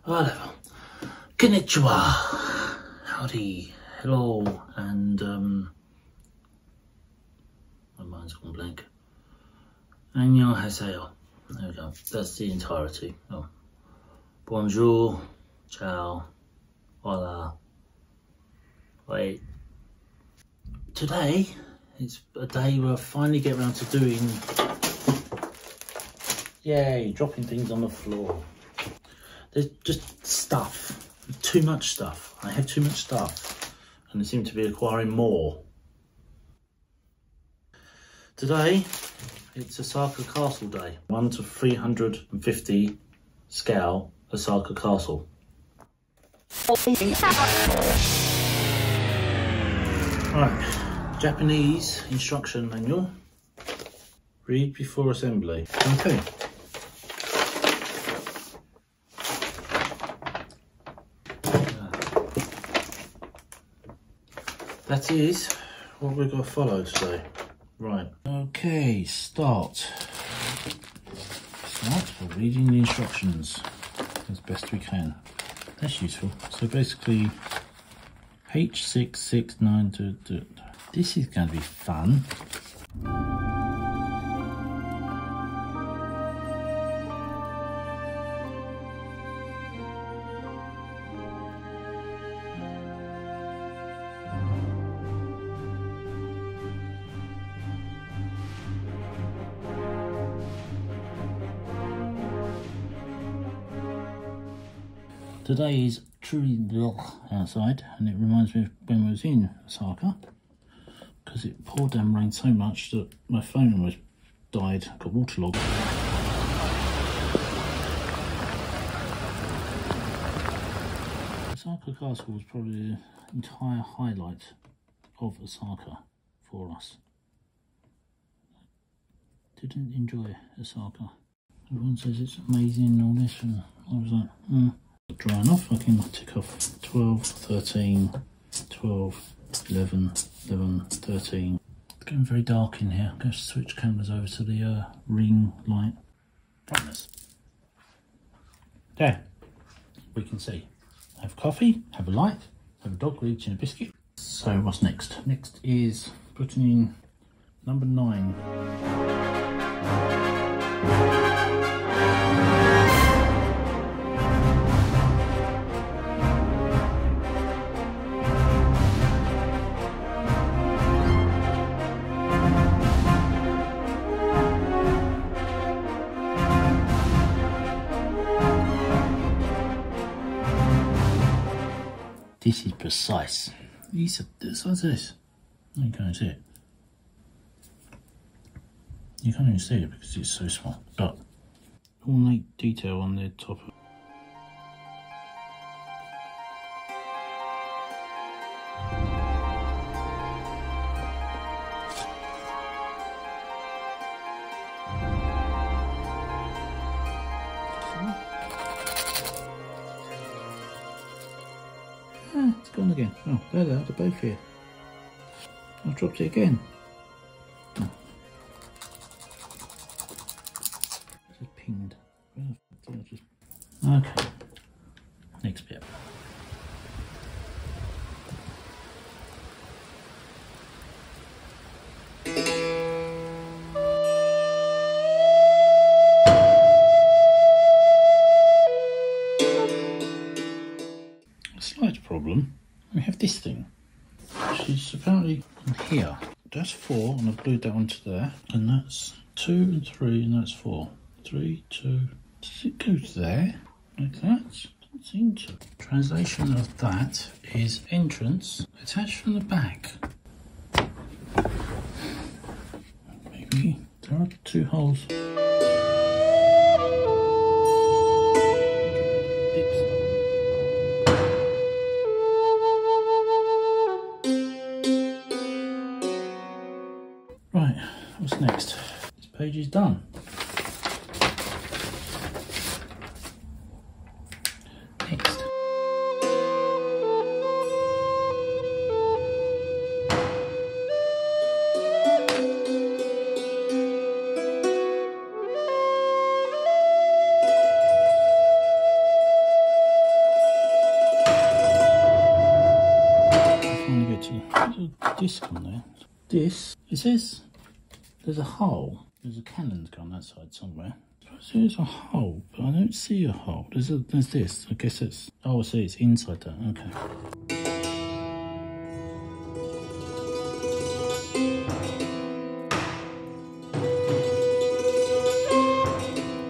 Whatever. Konnichiwa. Howdy. Hello. And, my mind's gone blank. Annyeonghaseyo. There we go. That's the entirety. Oh. Bonjour. Ciao. Hola. Wait. Today, it's a day where I finally get around to doing... Yay, dropping things on the floor. There's just stuff. Too much stuff. I have too much stuff. And I seem to be acquiring more. Today, it's Osaka Castle Day. 1 to 350 scale Osaka Castle. Right, Japanese instruction manual. Read before assembly. Okay. That is what we've got to follow today. Right. Okay, start. Start for reading the instructions as best we can. That's useful. So basically, H669. This is going to be fun. Today is truly outside, and it reminds me of when I was in Osaka, because it poured down rain so much that my phone almost died, got waterlogged. Osaka Castle was probably the entire highlight of Osaka for us. Didn't enjoy Osaka. Everyone says it's amazing and all this, and I was like, Drying off, I can tick off 12, 13, 12, 11, 11, 13. It's getting very dark in here. I'm going to switch cameras over to the ring light brightness. There, we can see. Have coffee, have a light, have a dog eating a biscuit. So what's next? Next is putting in number 9. This is precise. What's this? You can't see it. You can't even see it because it's so small. But ornate detail on the top. It's gone again. Oh, there they are, they're both here. I've dropped it again. Oh. Just pinged. Okay. Next bit. Slight problem. We have this thing, which is apparently on here. That's 4, and I've glued that onto there, and that's 2 and 3, and that's 4. 3, 2. Does it go there like that? Doesn't seem to. Translation of that is entrance attached from the back. Maybe there are 2 holes. Right, what's next? This page is done. Next. There's a disc on there. This, it says there's a hole. There's a cannon's gone that side somewhere. There's a hole, but I don't see a hole. There's this. I guess it's, oh, I see, it's inside that. Okay.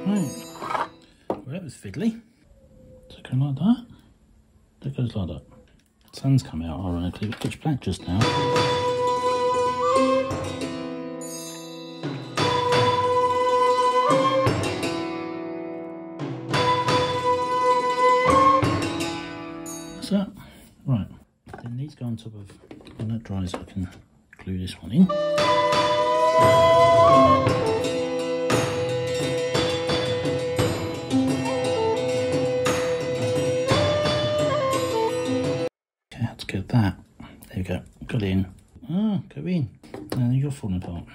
Right. Well, that was fiddly. Does it go like that? That goes like that. The sun's come out, ironically. It was pitch black just now. That right, then these go on top of, when that dries I can glue this one in. Okay, how to get that? There we go, got it in. Ah, go in. And you're falling apart.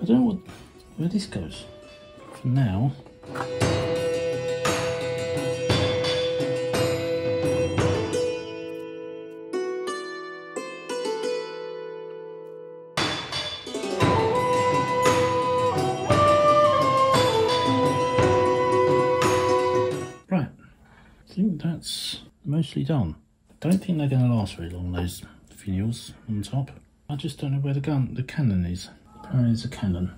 I don't know where this goes. For now. Right. I think that's mostly done. I don't think they're going to last very long, those finials on top. I just don't know where the cannon is. Apparently there's a cannon.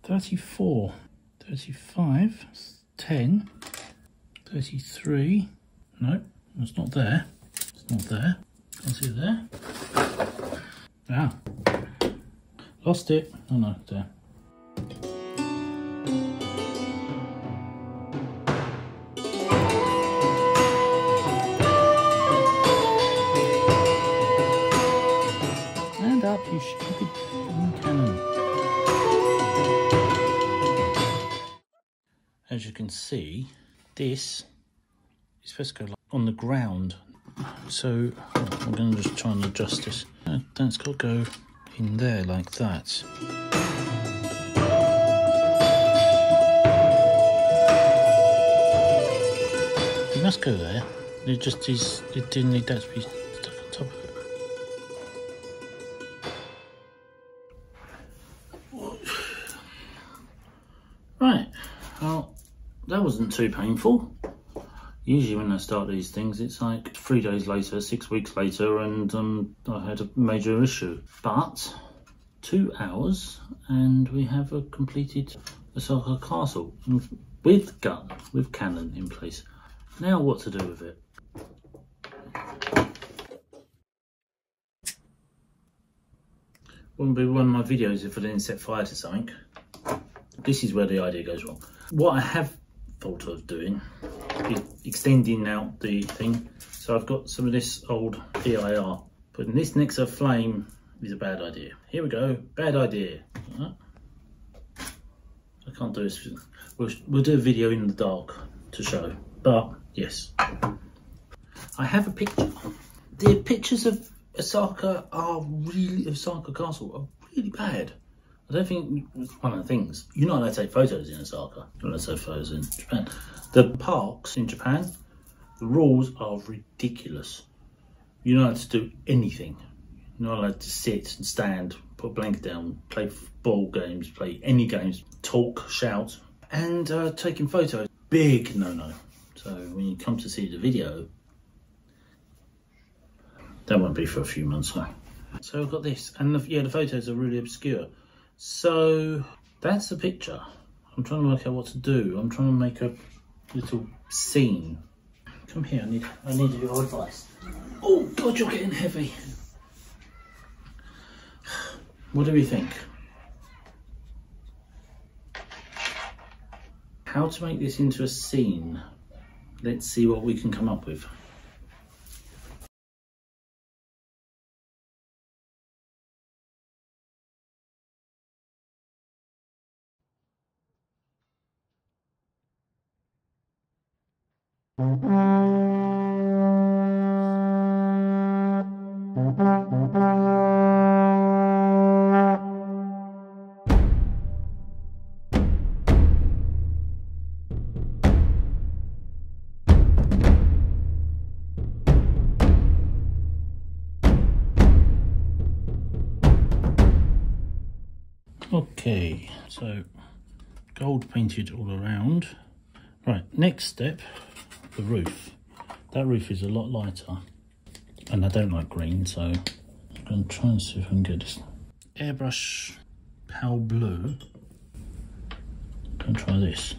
34, 35, 10, 33. No, it's not there. It's not there. Can't see it there. Ah, lost it. Oh no, there. And up, you stupid cannon. As you can see, this is supposed to go like on the ground. So I'm going to just try and adjust this. That's got to go in there like that. It must go there. It just is. It didn't need that to be stuck on top of it. Right. Well, that wasn't too painful. Usually when I start these things, it's like 3 days later, 6 weeks later, and I had a major issue. But 2 hours, and we have a completed Osaka Castle with gun, with cannon in place. Now what to do with it? Wouldn't be one of my videos if I didn't set fire to something. This is where the idea goes wrong. What I have thought of doing is extending out the thing. So I've got some of this old PIR. Putting this next to a flame is a bad idea. Here we go, bad idea. I can't do this. We'll do a video in the dark to show. But yes, I have a picture. The pictures of Osaka Castle are really bad. I don't think it's one of the things. You're not allowed to take photos in Osaka. You're not allowed to take photos in Japan. The parks in Japan, the rules are ridiculous. You're not allowed to do anything. You're not allowed to sit and stand, put a blanket down, play ball games, play any games, talk, shout, and taking photos. Big no-no. So when you come to see the video, that won't be for a few months now. So I've got this, and the photos are really obscure. So that's the picture. I'm trying to work out what to do. I'm trying to make a little scene. Come here, I need your advice. Oh God, you're getting heavy. What do we think? How to make this into a scene? Let's see what we can come up with. Okay, so gold painted all around. Right, next step, the roof. That roof is a lot lighter, and I don't like green, so I'm going to try and see if I can get this airbrush pale blue. I'm going to try this.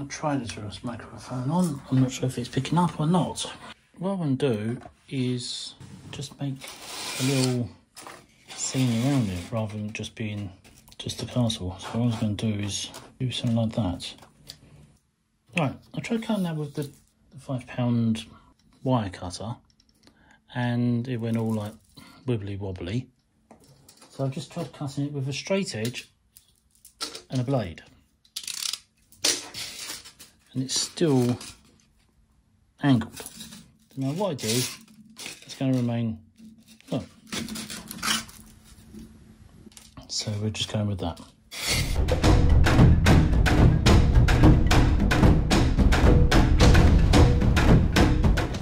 Try this with this microphone on. I'm not sure if it's picking up or not. What I'm going to do is just make a little scene around it rather than just being just the castle. So what I was going to do is do something like that. Right, I tried cutting that with the £5 wire cutter and it went all like wibbly wobbly. So I've just tried cutting it with a straight edge and a blade. And it's still angled. Now what I do, it's going to remain, look. So we're just going with that.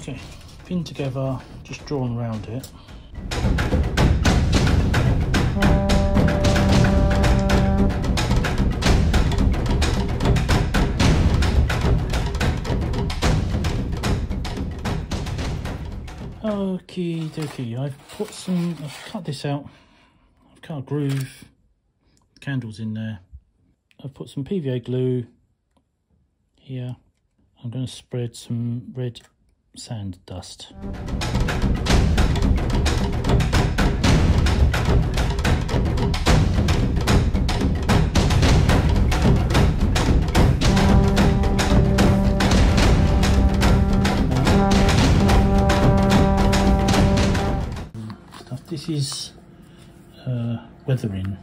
Okay, pinned together, just drawn around it. Okie dokie, I've cut this out, I've cut a groove, candles in there, I've put some PVA glue here, I'm going to spread some red sand dust. This is weathering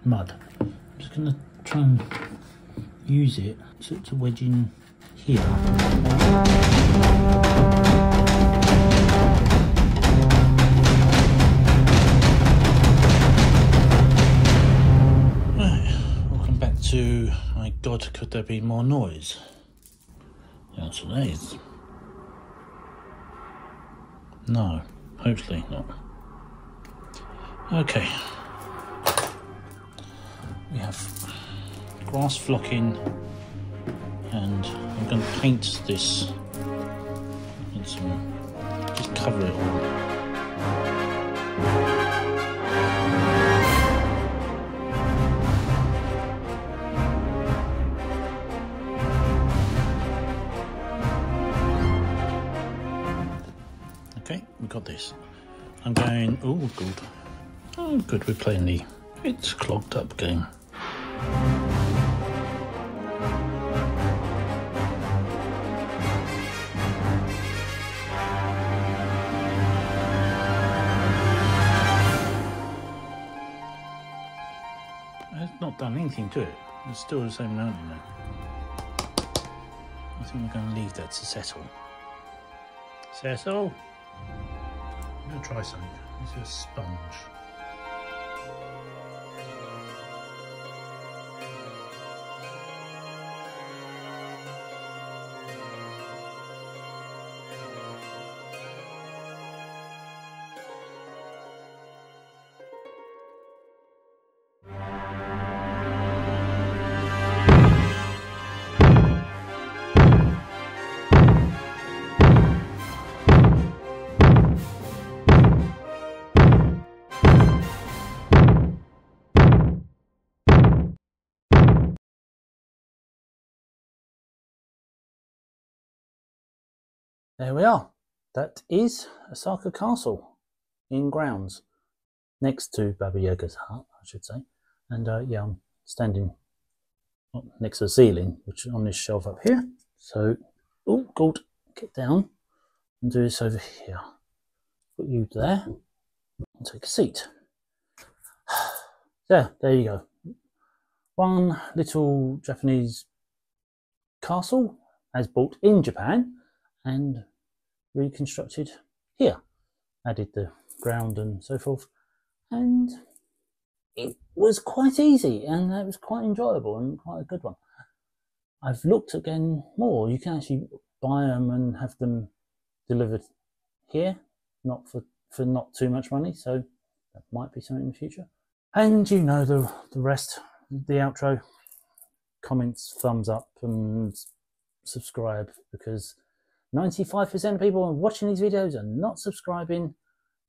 mud. I'm just going to try and use it to wedge in here. Right, welcome back to my God, could there be more noise? The answer is no, hopefully not. Okay, we have grass flocking and I'm going to paint this and just cover it all. Okay, we got this. I'm going, oh good. Oh good, we're playing the it's clogged up game. It's not done anything to it. It's still the same mountain there. I think we're going to leave that to settle. Settle? I'm going to try something. This is a sponge. There we are. That is Osaka Castle in grounds next to Baba Yaga's hut, I should say. And yeah, I'm standing next to the ceiling, which is on this shelf up here. So Oh, God, get down and do this over here. Put you there and take a seat. There you go. One little Japanese castle as built in Japan and reconstructed here. Added the ground and so forth, and it was quite easy and it was quite enjoyable and quite a good one. I've looked again more. You can actually buy them and have them delivered here, not for not too much money, so that might be something in the future. And you know the rest, the outro, comments, thumbs up and subscribe, because 95% of people watching these videos are not subscribing,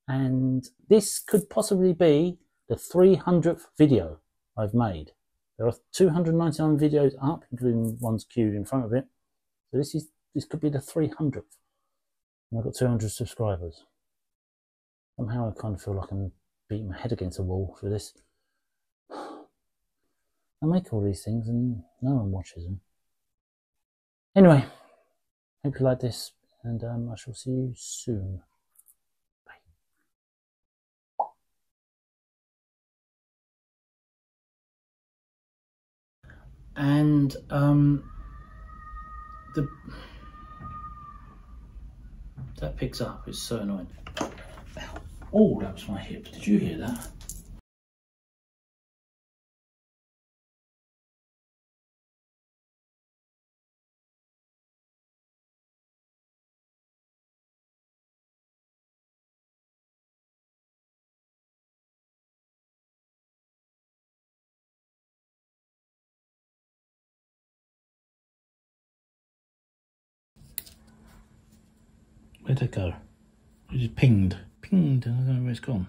and this could possibly be the 300th video I've made. There are 299 videos up, including ones queued in front of it. So this could be the 300th. And I've got 200 subscribers. Somehow I kind of feel like I'm beating my head against a wall for this. I make all these things and no one watches them. Anyway, hope you like this, and I shall see you soon. Bye. And that picks up. It's so annoying. Oh, that was my hip. Did you hear that? Where'd it go? It just pinged. Pinged, and I don't know where it's gone.